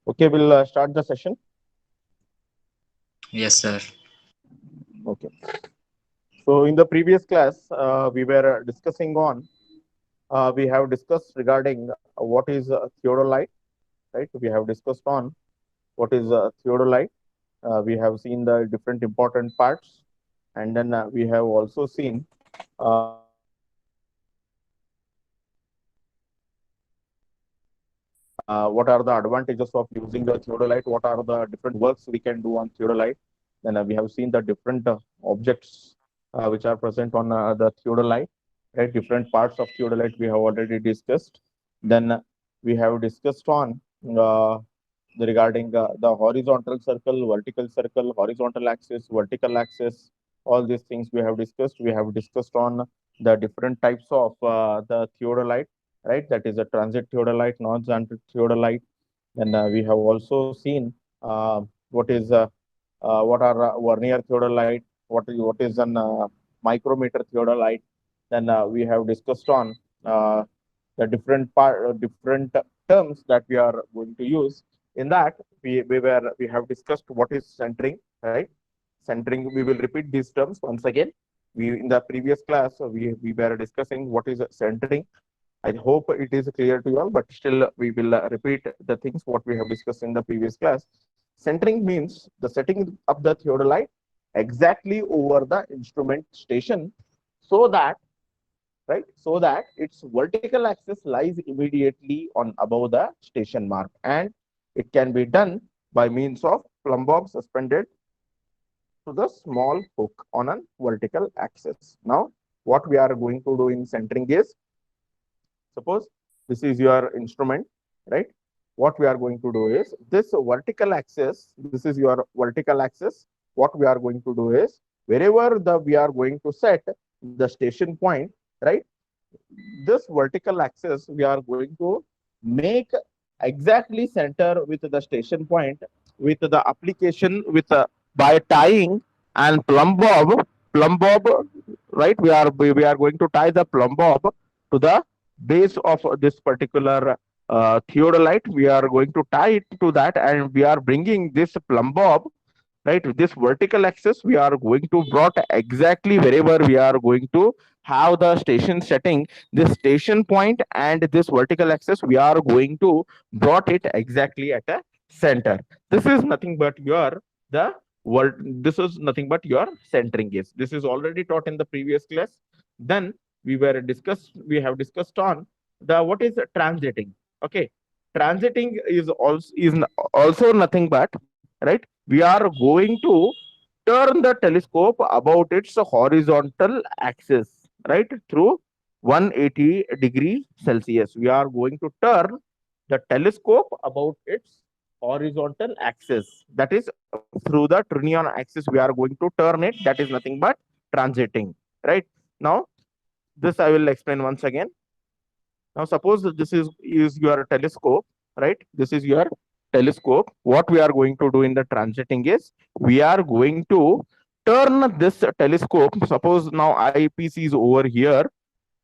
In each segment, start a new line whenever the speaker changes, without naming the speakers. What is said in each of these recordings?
Okay, we'll start the session.
Yes, sir.
Okay. So in the previous class, we were discussing on, we have discussed regarding what is theodolite, right? We have discussed on what is theodolite. We have seen the different important parts, and then we have also seen what are the advantages of using the theodolite, what are the different works we can do on theodolite. Then we have seen the different objects which are present on the theodolite, right? Different parts of theodolite we have already discussed. Then we have discussed on uh, regarding the horizontal circle, vertical circle, horizontal axis, vertical axis, all these things we have discussed. We have discussed on the different types of the theodolite, right? That is a transit theodolite, non-transit theodolite. Then we have also seen what is what are vernier theodolite, what is an micrometer theodolite. Then we have discussed on the different terms that we are going to use. In that, we have discussed what is centering, right? Centering. We will repeat these terms once again. We in the previous class we were discussing what is centering. I hope it is clear to you all, but still we will repeat the things what we have discussed in the previous class. Centering means the setting up the theodolite exactly over the instrument station, so that, right, so that its vertical axis lies immediately on above the station mark, and it can be done by means of plumb bob suspended to the small hook on a vertical axis. Now, what we are going to do in centering is, suppose this is your instrument, right? What we are going to do is this vertical axis, this is your vertical axis. What we are going to do is wherever the we are going to set the station point, right? This vertical axis we are going to make exactly center with the station point with the application with by tying and plumb bob, right? We are going to tie the plumb bob to the base of this particular theodolite. We are going to tie it to that, and we are bringing this plumb bob, right? This vertical axis we are going to brought exactly wherever we are going to have the station setting, this station point and this vertical axis we are going to brought it exactly at a center. This is nothing but your the world. This is nothing but your centering is. This is already taught in the previous class. Then we have discussed on the what is transiting. Okay, transiting is also nothing but, right, we are going to turn the telescope about its horizontal axis, right, through 180 degree Celsius. We are going to turn the telescope about its horizontal axis. That is through the Trinion axis. We are going to turn it. That is nothing but transiting, right? Now, this I will explain once again. Now, suppose that this is your telescope, right? This is your telescope. What we are going to do in the transiting is we are going to turn this telescope. Suppose now eyepiece is over here.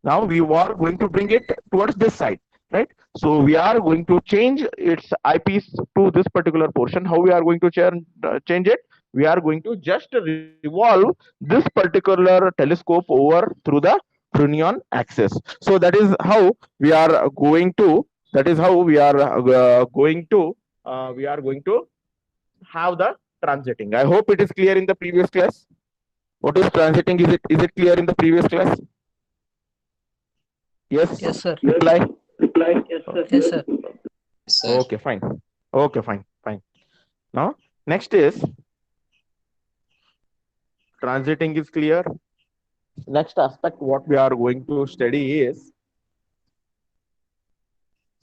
Now we are going to bring it towards this side, right? So we are going to change its eyepiece to this particular portion. How we are going to change it? We are going to just revolve this particular telescope over through the Brunnian axis. So that is how we are going to. That is how we are going to have the transiting. I hope it is clear in the previous class. What is transiting? Is it clear in the previous class? Yes.
Yes, sir.
Reply.
Yes, sir.
Yes, sir.
Okay, fine. Okay, fine, fine. Now, next is transiting is clear. Next aspect, what we are going to study is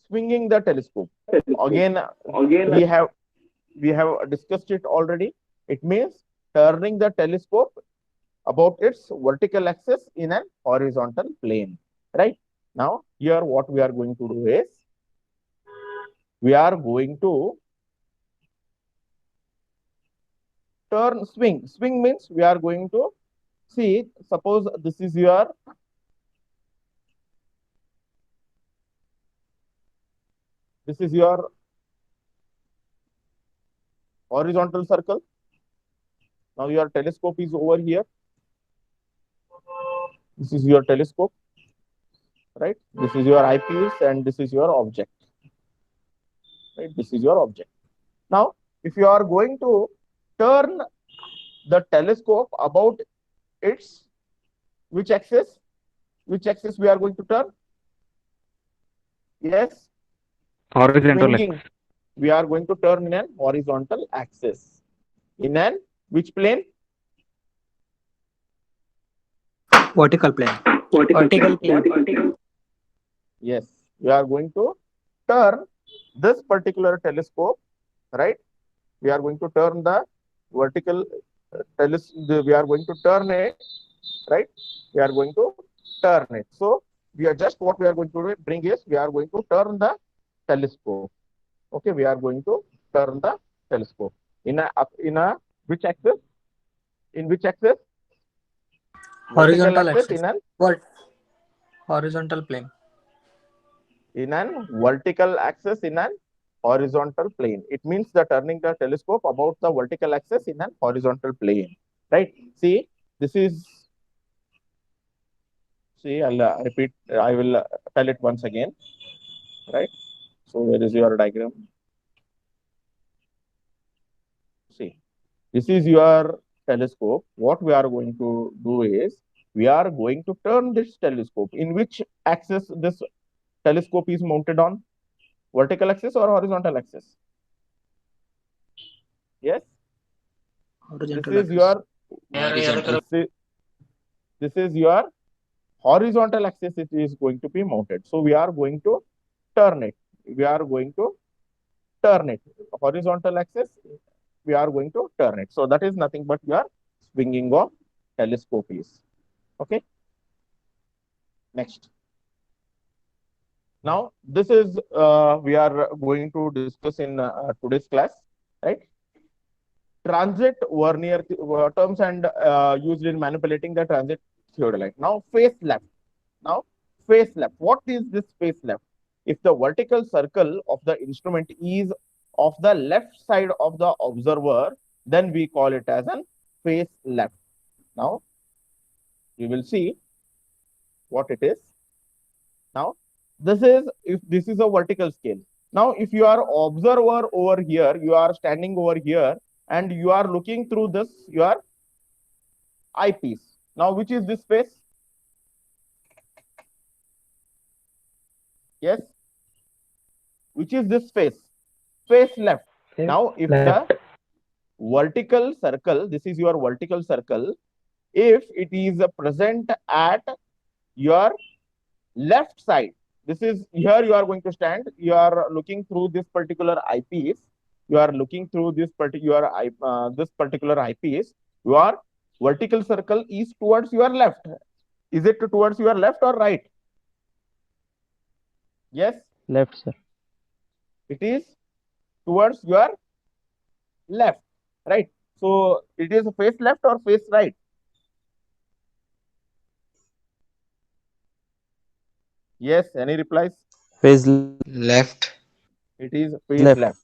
swinging the telescope. Again, we have we have discussed it already. It means turning the telescope about its vertical axis in an horizontal plane. Right? Now, here what we are going to do is we are going to turn swing. Swing means we are going to see, suppose this is your horizontal circle. Now your telescope is over here. This is your telescope, right? This is your eyepiece and this is your object, right? This is your object. Now, if you are going to turn the telescope about its which axis? Which axis we are going to turn? Yes.
Horizontal
Swinging.
axis.
We are going to turn in an horizontal axis. In an which plane?
Vertical plane.
Vertical plane.
Yes. We are going to turn this particular telescope, right? We are going to turn the vertical telescope. We are going to turn it, right? We are going to turn it. So we are just what we are going to bring is we are going to turn the telescope. Okay, we are going to turn the telescope in a which axis? In which axis?
Horizontal
Vertical
axis.
in an
Horizontal plane.
in an vertical axis in an horizontal plane. It means the turning the telescope about the vertical axis in an horizontal plane, right? See, this is. See, I'll repeat. I will tell it once again, right? So where is your diagram? See, this is your telescope. What we are going to do is we are going to turn this telescope. In which axis this telescope is mounted on? Vertical axis or horizontal axis? Yes.
Horizontal
This is your this is your horizontal axis. It is going to be mounted. So we are going to turn it. We are going to turn it. Horizontal axis. We are going to turn it. So that is nothing but your swinging of telescope is. Okay. Next. Now, this is we are going to discuss in today's class, right? Transit Vernier terms and used in manipulating the transit theodolite. Now, face left. Now, face left. What is this face left? If the vertical circle of the instrument is of the left side of the observer, then we call it as an face left. Now, you will see what it is. Now, this is a vertical scale. Now, if you are observer over here, you are standing over here and you are looking through this, your eyepiece. Now, which is this face? Yes. Which is this face? Face left. Now, if the vertical circle, this is your vertical circle, if it is present at your left side, this is here you are going to stand, you are looking through this particular eyepiece, you are looking through this particular eyepiece, your vertical circle is towards your left. Is it towards your left or right? Yes?
Left, sir.
It is towards your left, right? So it is face left or face right? Yes, any replies?
Face
left.
It is face left.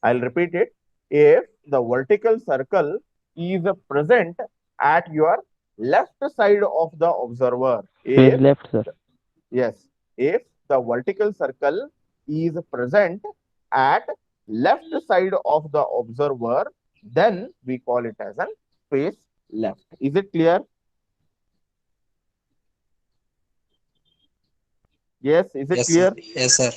I'll repeat it. If the vertical circle is present at your left side of the observer,
face left, sir.
Yes, if the vertical circle is present at left side of the observer, then we call it as an face left. Is it clear? Yes, is it clear?
Yes, sir.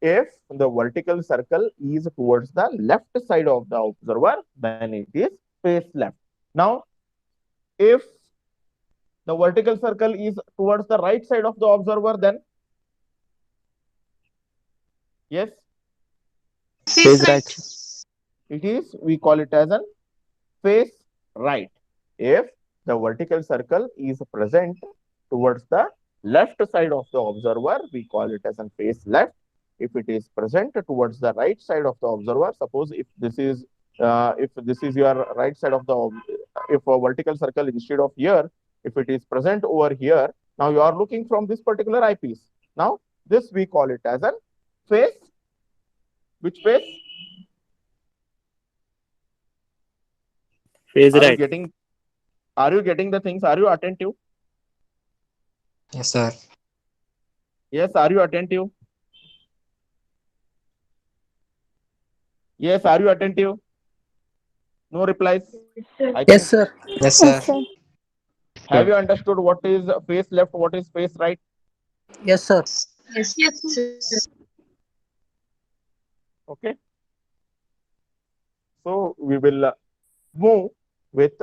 If the vertical circle is towards the left side of the observer, then it is face left. Now, if the vertical circle is towards the right side of the observer, then yes,
face right.
It is, we call it as an face right. If the vertical circle is present towards the left side of the observer, we call it as an face left. If it is present towards the right side of the observer, suppose if this is your right side of the, if a vertical circle instead of here, if it is present over here, now you are looking from this particular eyepiece. Now, this we call it as an face. Which face?
Phase
Are you
right.
getting? Are you getting the things? Are you attentive?
Yes, sir.
Yes. Are you attentive? Yes. Are you attentive? No replies. I think.
Yes, sir.
Yes, sir.
Have you understood what is face left? What is face right?
Yes, sir.
Okay. So we will move with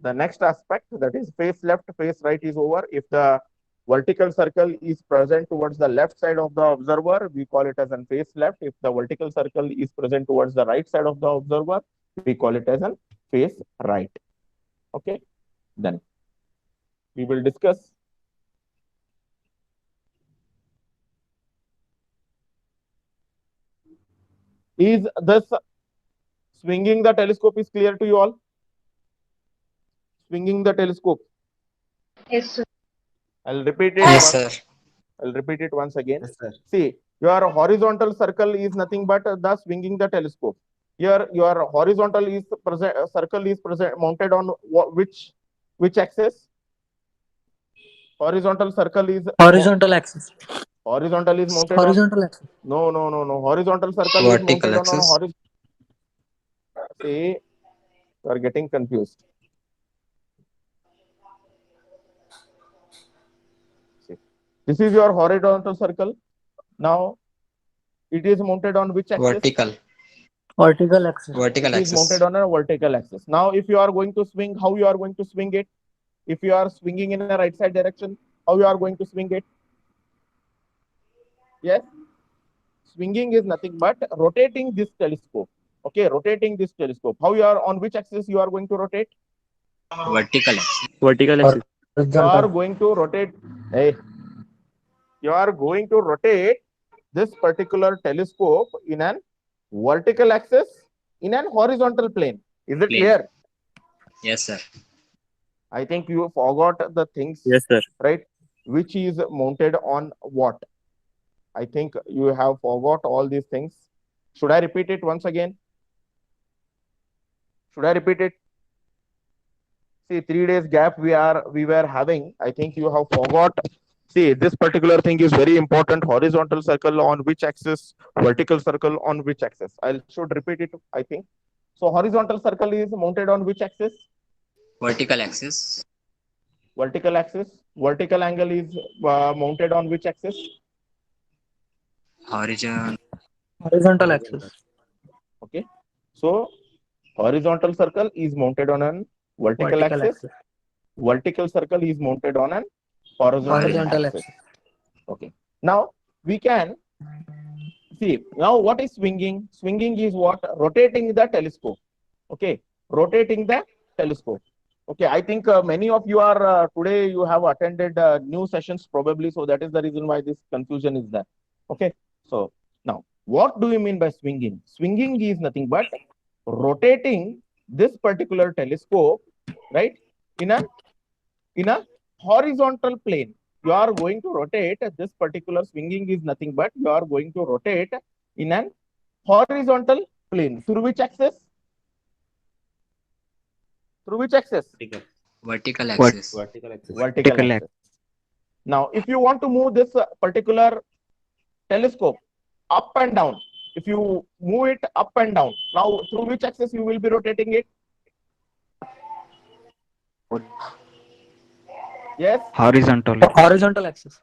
the next aspect, that is face left, face right is over. If the vertical circle is present towards the left side of the observer, we call it as an face left. If the vertical circle is present towards the right side of the observer, we call it as an face right. Okay. Then we will discuss is this swinging the telescope is clear to you all? Swinging the telescope.
Yes, sir.
I'll repeat it.
Yes, sir.
I'll repeat it once again.
Yes, sir.
See, your horizontal circle is nothing but the swinging the telescope. Here, your horizontal is present, circle is present mounted on which axis? Horizontal circle is
Horizontal axis.
horizontal is mounted
Horizontal axis.
on no. Horizontal circle is
Vertical
mounted on
axis.
horizontal. See, you are getting confused. See, this is your horizontal circle. Now, it is mounted on which axis?
Vertical.
Vertical axis.
Vertical
It is
axis.
mounted on a vertical axis. Now, if you are going to swing, how you are going to swing it? If you are swinging in a right side direction, how you are going to swing it? Yes, swinging is nothing but rotating this telescope. Okay, rotating this telescope. How you are on which axis you are going to rotate?
Vertical axis.
Vertical axis.
You are going to rotate. Hey, you are going to rotate this particular telescope in an vertical axis in an horizontal plane. Is it
Plane.
clear?
Yes, sir.
I think you forgot the things,
Yes, sir.
right? Which is mounted on what? I think you have forgot all these things. Should I repeat it once again? Should I repeat it? See, 3 days gap we were having. I think you have forgot. See, this particular thing is very important. Horizontal circle on which axis? Vertical circle on which axis? I should repeat it, I think. So horizontal circle is mounted on which axis?
Vertical axis.
Vertical axis. Vertical angle is mounted on which axis?
Horizon.
Horizontal axis.
Okay. So horizontal circle is mounted on an vertical axis. Vertical circle is mounted on an horizontal axis. Okay. Now we can see. Now what is swinging? Swinging is what? Rotating the telescope. Okay. Rotating the telescope. Okay. I think many of you are today you have attended new sessions probably. So that is the reason why this confusion is there. Okay. So now what do you mean by swinging? Swinging is nothing but rotating this particular telescope, right, in a horizontal plane. You are going to rotate this particular swinging is nothing but you are going to rotate in an horizontal plane. Through which axis? Through which axis?
Vertical axis.
Vertical axis.
Vertical axis. Now, if you want to move this particular telescope up and down, if you move it up and down, now through which axis you will be rotating it? Yes,
Horizontal axis.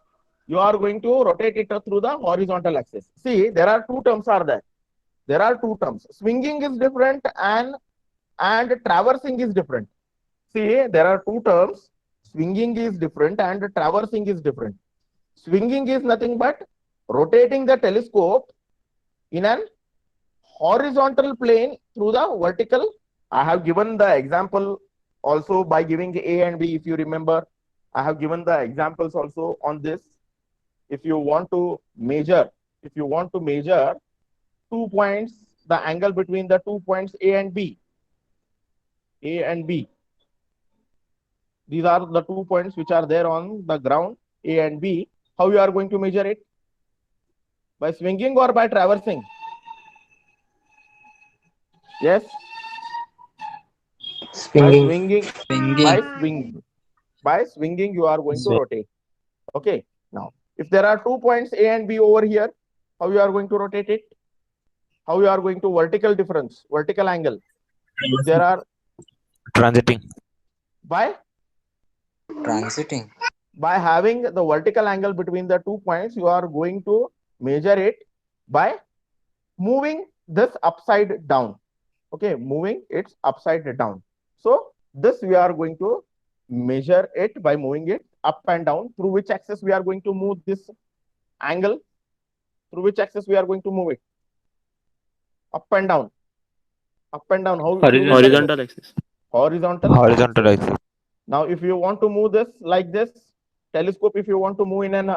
you are going to rotate it through the horizontal axis. See, there are two terms are there. There are two terms. Swinging is different and traversing is different. See, there are two terms. Swinging is different and traversing is different. Swinging is nothing but rotating the telescope in an horizontal plane through the vertical. I have given the example also by giving A and B, if you remember. I have given the examples also on this. If you want to measure 2 points, the angle between the 2 points A and B. These are the 2 points which are there on the ground, A and B. How you are going to measure it? By swinging or by traversing? Yes.
Swinging.
By swinging, you are going to rotate. Okay. Now, if there are 2 points A and B over here, how you are going to rotate it? How you are going to vertical difference, vertical angle? If there are
Transiting.
by
Transiting.
by having the vertical angle between the 2 points, you are going to measure it by moving this upside down. Okay, moving it upside down. So this we are going to measure it by moving it up and down. Through which axis we are going to move this angle? Through which axis we are going to move it? Up and down. Up and down. How?
Horizontal axis.
Horizontal
axis.
Now, if you want to move this like this, telescope, if you want to move in an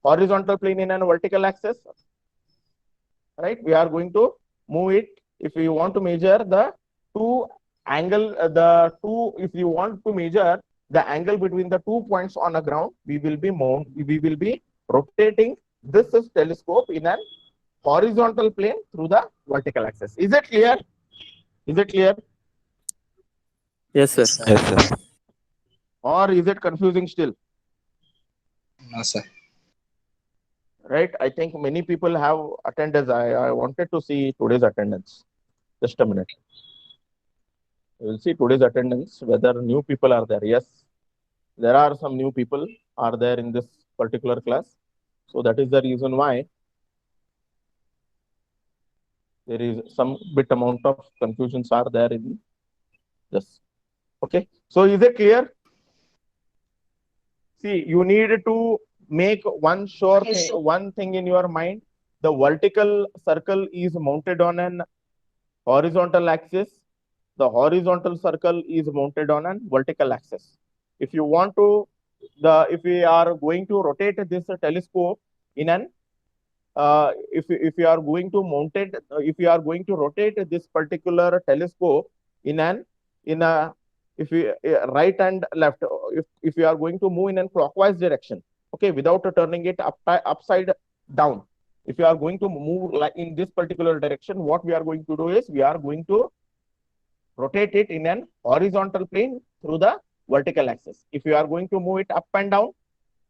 horizontal plane in a vertical axis, right? We are going to move it. If you want to measure the two angle, if you want to measure the angle between the 2 points on the ground, we will be rotating this telescope in an horizontal plane through the vertical axis. Is it clear? Is it clear?
Yes, sir. Yes, sir.
Or is it confusing still?
No, sir.
Right? I think many people have attendance. I wanted to see today's attendance. Just a minute. We'll see today's attendance, whether new people are there. Yes, there are some new people are there in this particular class. So that is the reason why there is some bit amount of confusions are there in this. Okay. So is it clear? See, you need to make one sure
Yes,
thing,
sir.
one thing in your mind. The vertical circle is mounted on an horizontal axis. The horizontal circle is mounted on an vertical axis. If you want to, if we are going to rotate this telescope in an, if you are going to mount it, if you are going to rotate this particular telescope in a if you right and left, if you are going to move in a clockwise direction, okay, without turning it upside down, if you are going to move like in this particular direction, what we are going to do is we are going to rotate it in an horizontal plane through the vertical axis. If you are going to move it up and down,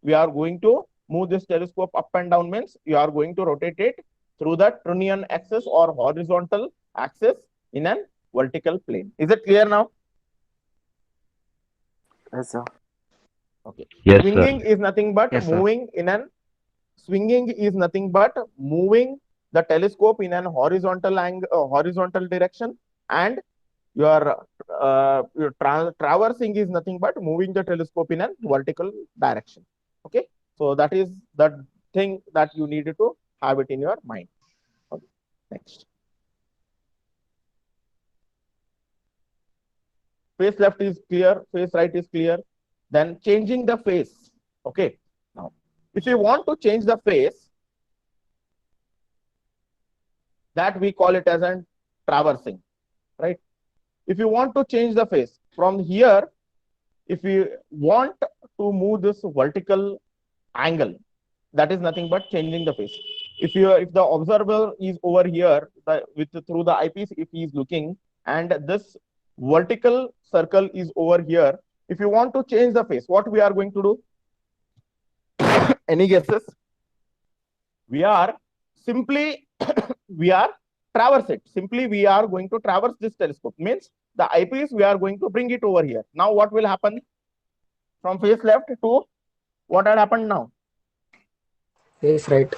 we are going to move this telescope up and down, means you are going to rotate it through the Trunnion axis or horizontal axis in an vertical plane. Is it clear now?
Yes, sir.
Okay.
Yes,
Swinging is nothing but
Yes, sir.
moving in an swinging is nothing but moving the telescope in an horizontal angle, horizontal direction, and your traversing is nothing but moving the telescope in a vertical direction. Okay. So that is the thing that you need to have it in your mind. Okay. Next. Face left is clear, face right is clear. Then changing the face. Okay. Now, if you want to change the face, that we call it as an traversing, right? If you want to change the face from here, if you want to move this vertical angle, that is nothing but changing the face. If the observer is over here through the eyepiece, if he is looking, and this vertical circle is over here, if you want to change the face, what we are going to do? Any guesses? We are simply traverse it. Simply we are going to traverse this telescope. Means the eyepiece we are going to bring it over here. Now what will happen? From face left to what had happened now?
Face right.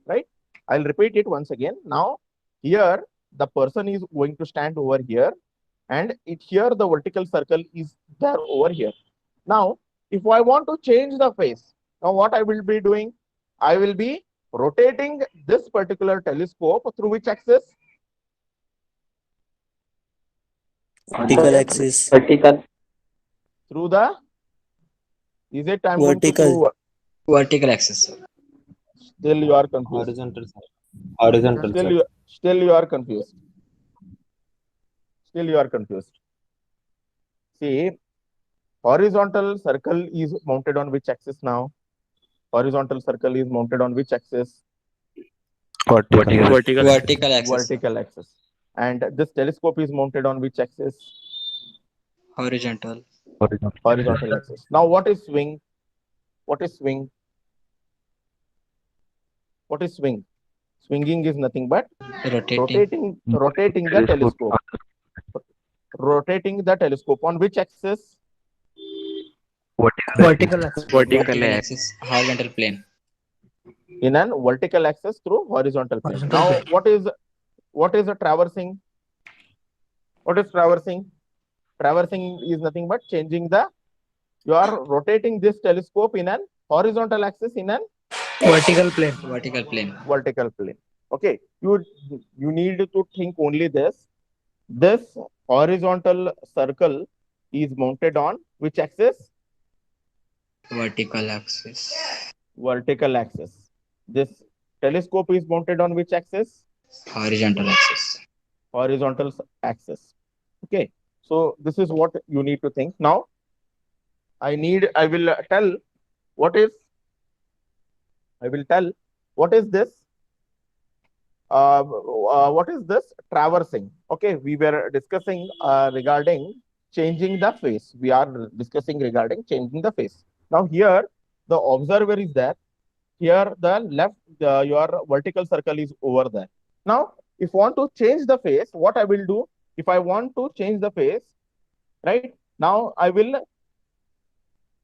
Right? I'll repeat it once again. Now here the person is going to stand over here, and here the vertical circle is there over here. Now if I want to change the face, now what I will be doing? I will be rotating this particular telescope through which axis?
Vertical axis.
Through the, is it I'm going to
Vertical.
Vertical axis, sir.
Still you are confused.
Horizontal, sir. Horizontal, sir.
Still you are confused. Still you are confused. See, horizontal circle is mounted on which axis now? Horizontal circle is mounted on which axis?
Vertical.
Vertical axis.
Vertical axis. And this telescope is mounted on which axis?
Horizontal.
Horizontal axis. Now, what is swing? What is swing? What is swing? Swinging is nothing but
Rotating.
rotating the telescope. Rotating the telescope on which axis?
Vertical axis.
Vertical axis. Horizontal plane.
In an vertical axis through horizontal plane.
Horizontal
Now,
plane.
what is a traversing? What is traversing? Traversing is nothing but changing the. You are rotating this telescope in an horizontal axis in an
Vertical plane.
Vertical plane.
vertical plane. Okay, you need to think only this. This horizontal circle is mounted on which axis?
Vertical axis.
Vertical axis. This telescope is mounted on which axis?
Horizontal axis.
Horizontal axis. Okay, so this is what you need to think. Now, I will tell what is. I will tell what is this. What is this traversing? Okay, we were discussing regarding changing the phase. We are discussing regarding changing the phase. Now here the observer is there. Here the left, your vertical circle is over there. Now, if I want to change the phase, what I will do? If I want to change the phase, right now I will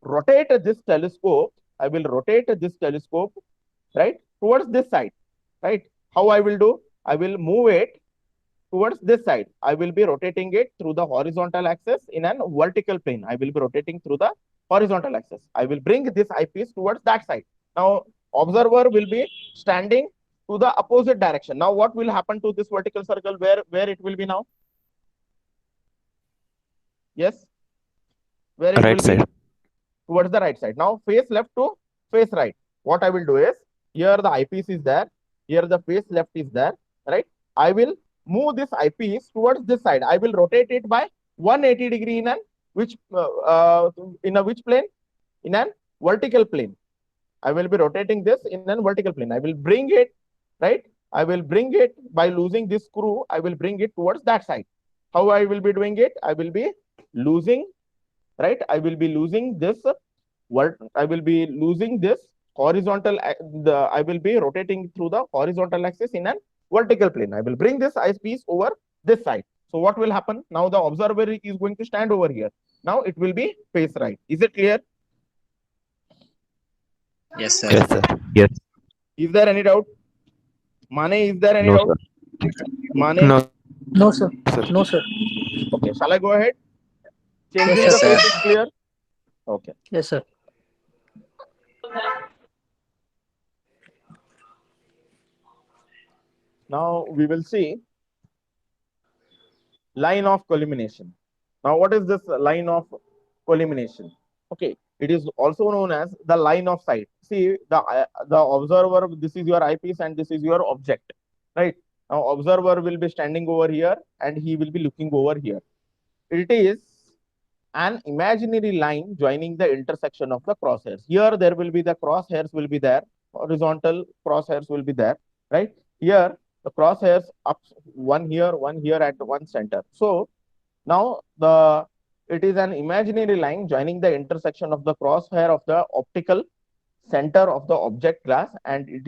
rotate this telescope. I will rotate this telescope, right, towards this side, right? How I will do? I will move it towards this side. I will be rotating it through the horizontal axis in an vertical plane. I will be rotating through the horizontal axis. I will bring this eyepiece towards that side. Now, observer will be standing to the opposite direction. Now, what will happen to this vertical circle? Where it will be now? Yes? Where it
Right
will
side.
be? Towards the right side. Now, face left to face right. What I will do is, here the eyepiece is there. Here the face left is there, right? I will move this eyepiece towards this side. I will rotate it by 180 degree in which plane? In an vertical plane. I will be rotating this in a vertical plane. I will bring it, right? I will bring it by losing this screw. I will bring it towards that side. How I will be doing it? I will be losing, right? I will be losing this. I will be losing this horizontal. I will be rotating through the horizontal axis in a vertical plane. I will bring this eyepiece over this side. So what will happen? Now the observer is going to stand over here. Now it will be face right. Is it clear?
Yes, sir.
Yes, sir. Yes.
Is there any doubt? Mane, is there any
No,
doubt?
sir.
Mane?
No,
No, sir.
sir.
No, sir.
Okay, shall I go ahead? Changing
Yes,
the
sir.
face is clear? Okay.
Yes, sir.
Now we will see line of collimination. Now, what is this line of collimination? Okay, it is also known as the line of sight. See, the observer, this is your eyepiece and this is your object, right? Now, observer will be standing over here and he will be looking over here. It is an imaginary line joining the intersection of the crosshairs. Here, there will be the crosshairs will be there, horizontal crosshairs will be there, right? Here, the crosshairs up one here at one center. So now it is an imaginary line joining the intersection of the crosshair of the optical center of the object glass, and it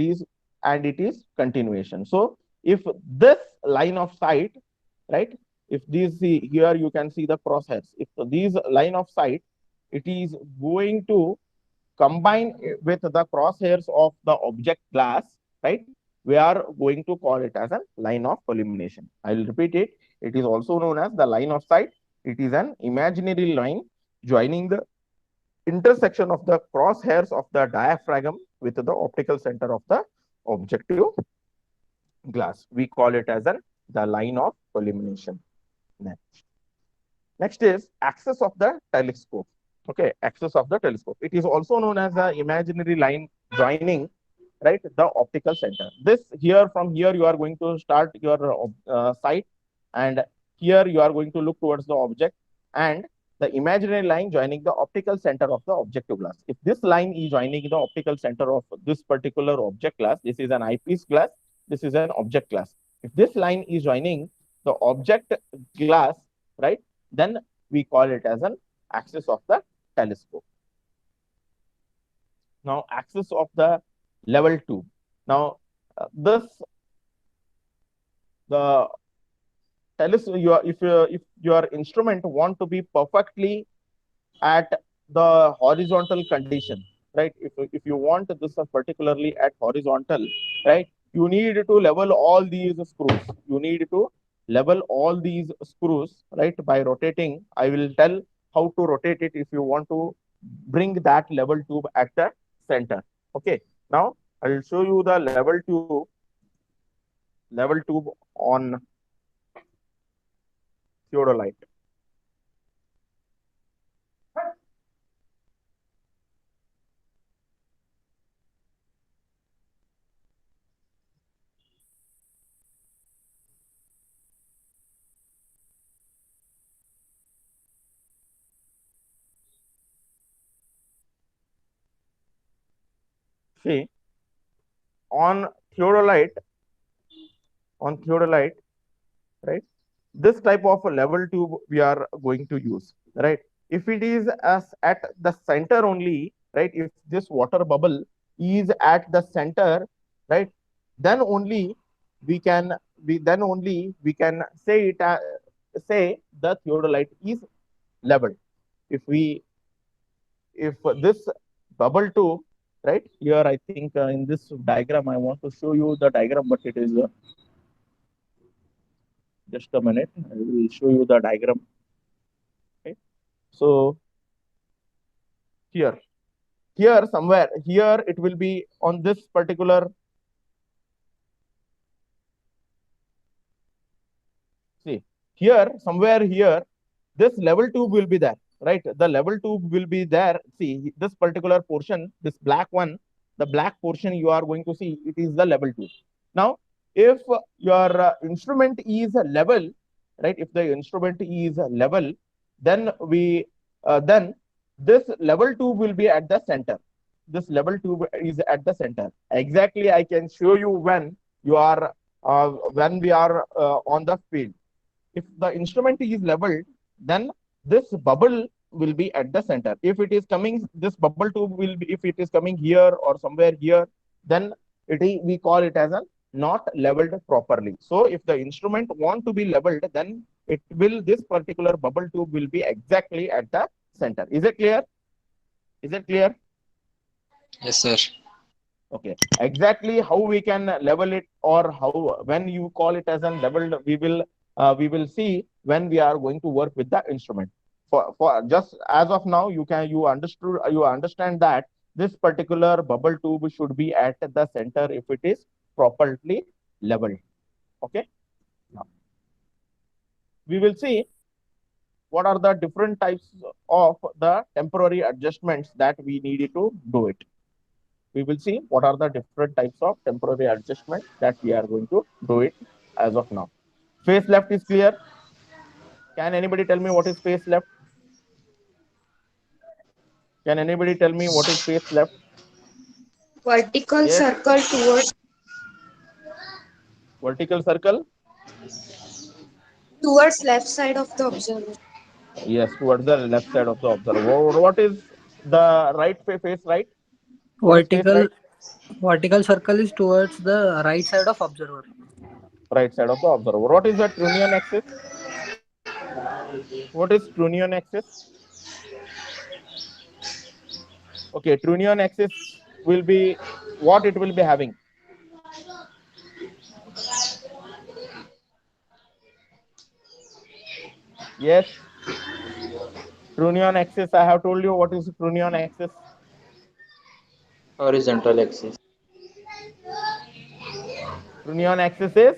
is continuation. So if this line of sight, right? If these here you can see the crosshairs. If these line of sight, it is going to combine with the crosshairs of the object glass, right? We are going to call it as a line of collimination. I will repeat it. It is also known as the line of sight. It is an imaginary line joining the intersection of the crosshairs of the diaphragm with the optical center of the objective glass. We call it as the line of collimination. Next is axis of the telescope. Okay, axis of the telescope. It is also known as the imaginary line joining, right, the optical center. This here, from here you are going to start your sight, and here you are going to look towards the object, and the imaginary line joining the optical center of the objective glass. If this line is joining the optical center of this particular object glass, this is an eyepiece glass, this is an object glass. If this line is joining the object glass, right, then we call it as an axis of the telescope. Now, axis of the level tube. Now, the telescope, if your instrument want to be perfectly at the horizontal condition, right? If you want this particularly at horizontal, right? You need to level all these screws. You need to level all these screws, right? By rotating. I will tell how to rotate it if you want to bring that level tube at the center. Okay. Now I will show you the level tube on theodolite. See, on theodolite, right? This type of a level tube we are going to use, right? If it is as at the center only, right? If this water bubble is at the center, right? Then only we can say it say the theodolite is leveled. If this bubble tube, right here, I think in this diagram, I want to show you the diagram, but it is just a minute. I will show you the diagram. Okay. So here somewhere here it will be on this particular. See, here somewhere here, this level tube will be there, right? The level tube will be there. See, this particular portion, this black one, the black portion you are going to see, it is the level tube. Now, if your instrument is level, right? If the instrument is level, then then this level tube will be at the center. This level tube is at the center. Exactly, I can show you when you are when we are on the field. If the instrument is leveled, then this bubble will be at the center. If it is coming, this bubble tube will be, if it is coming here or somewhere here, then we call it as a not leveled properly. So if the instrument want to be leveled, then this particular bubble tube will be exactly at the center. Is it clear? Is it clear?
Yes, sir.
Okay. Exactly how we can level it, or how, when you call it as a leveled, we will see when we are going to work with the instrument. For just as of now, you understand that this particular bubble tube should be at the center if it is properly leveled. Okay. Now, we will see what are the different types of the temporary adjustments that we need to do it. We will see what are the different types of temporary adjustments that we are going to do it as of now. Face left is clear. Can anybody tell me what is face left? Can anybody tell me what is face left?
Vertical
Yes.
circle towards
Vertical circle?
left side of the observer.
Yes, towards the left side of the observer. What is the right face right? What is face
Vertical
right?
vertical circle is towards the right side of observer.
Right side of the observer. What is the Trunnion axis? What is Trunnion axis? Okay, Trunnion axis will be what it will be having. Yes. Trunnion axis, I have told you what is Trunnion axis.
Horizontal axis.
Trunnion axis is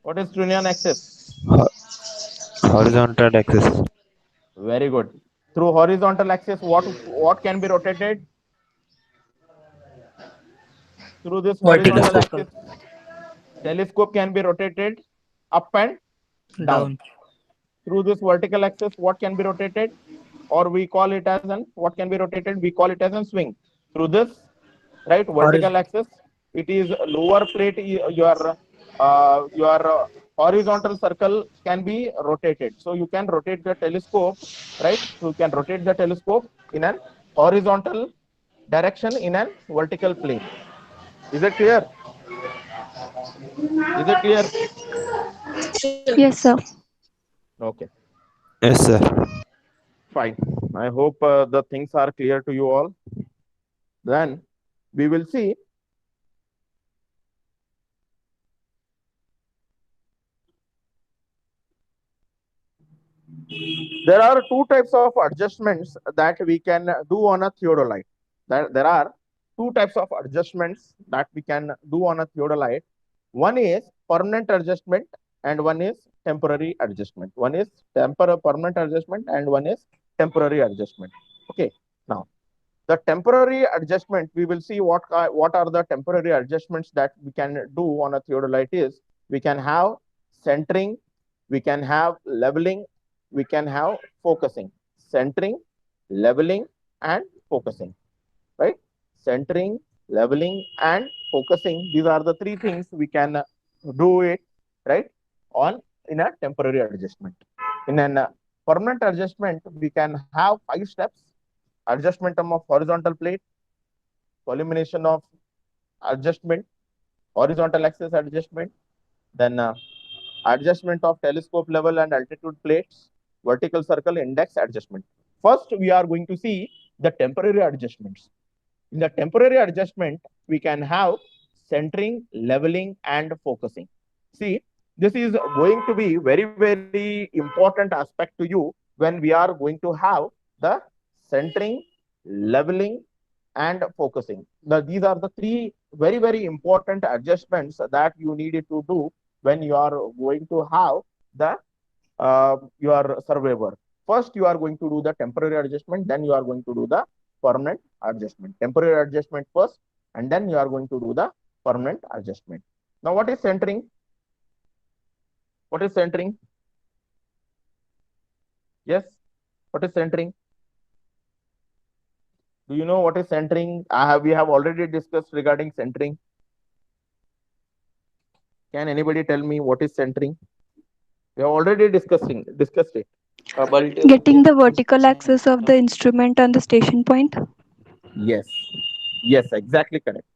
what is Trunnion axis?
Horizontal axis.
Very good. Through horizontal axis, what can be rotated? Through this
Vertical
horizontal
circle.
axis, telescope can be rotated up and down. Through this vertical axis, what can be rotated? Or we call it as an, what can be rotated? We call it as a swing. Through this, right, vertical axis, it is lower plate, your your horizontal circle can be rotated. So you can rotate the telescope, right? So you can rotate the telescope in an horizontal direction in an vertical plane. Is it clear? Is it clear?
Yes, sir.
Okay,
Yes, sir.
fine. I hope the things are clear to you all. Then we will see there are two types of adjustments that we can do on a theodolite. There are two types of adjustments that we can do on a theodolite. One is permanent adjustment and one is temporary adjustment. One is permanent adjustment and one is temporary adjustment. Okay. Now, the temporary adjustment, we will see what are the temporary adjustments that we can do on a theodolite is we can have centering, we can have leveling, we can have focusing. Centering, leveling, and focusing. Right? Centering, leveling, and focusing. These are the three things we can do it, right? In a temporary adjustment. In a permanent adjustment, we can have 5 steps. Adjustment of horizontal plate, collimination of adjustment, horizontal axis adjustment, then adjustment of telescope level and altitude plates, vertical circle index adjustment. First, we are going to see the temporary adjustments. In the temporary adjustment, we can have centering, leveling, and focusing. See, this is going to be very, very important aspect to you when we are going to have the centering, leveling, and focusing. These are the three very, very important adjustments that you needed to do when you are going to have the your survivor. First, you are going to do the temporary adjustment, then you are going to do the permanent adjustment. Temporary adjustment first, and then you are going to do the permanent adjustment. Now, what is centering? What is centering? Yes, what is centering? Do you know what is centering? We have already discussed regarding centering. Can anybody tell me what is centering? We have already discussed it.
Getting the vertical axis of the instrument on the station point.
Yes, yes, exactly correct.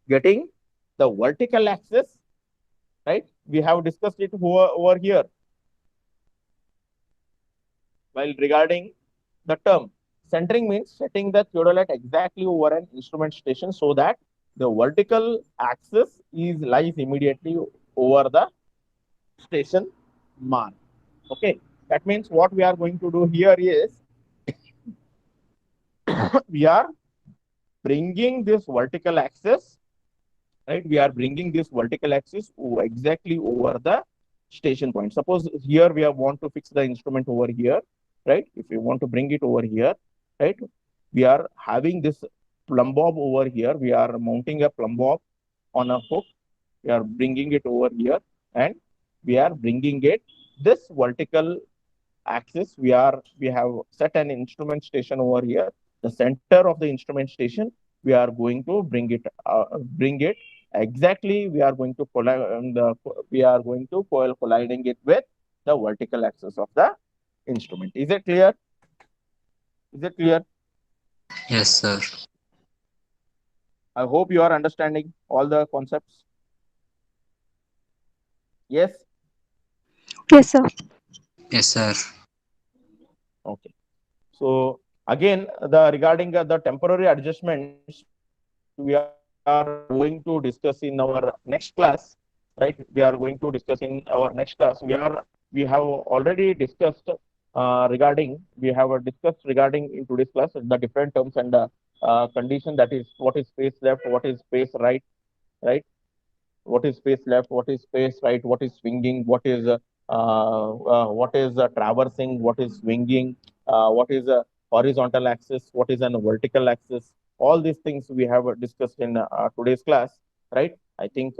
Getting the vertical axis, right? We have discussed it over here. While regarding the term, centering means setting the theodolite exactly over an instrument station so that the vertical axis lies immediately over the station mark. Okay, that means what we are going to do here is we are bringing this vertical axis, right? We are bringing this vertical axis exactly over the station point. Suppose here we want to fix the instrument over here, right? If we want to bring it over here, right? We are having this plumb bob over here. We are mounting a plumb bob on a hook. We are bringing it over here and we are bringing it this vertical axis. We have set an instrument station over here. The center of the instrument station, we are going to bring it exactly. We are going to colliding it with the vertical axis of the instrument. Is it clear? Is it clear?
Yes, sir.
I hope you are understanding all the concepts. Yes.
Yes, sir.
Yes, sir.
Okay. So again, regarding the temporary adjustments, we are going to discuss in our next class, right? We are going to discuss in our next class. We have already discussed regarding in today's class the different terms and condition, that is what is space left, what is space right, right? What is space left, what is space right, what is swinging, what is traversing, what is swinging, what is a horizontal axis, what is a vertical axis. All these things we have discussed in today's class, right? I think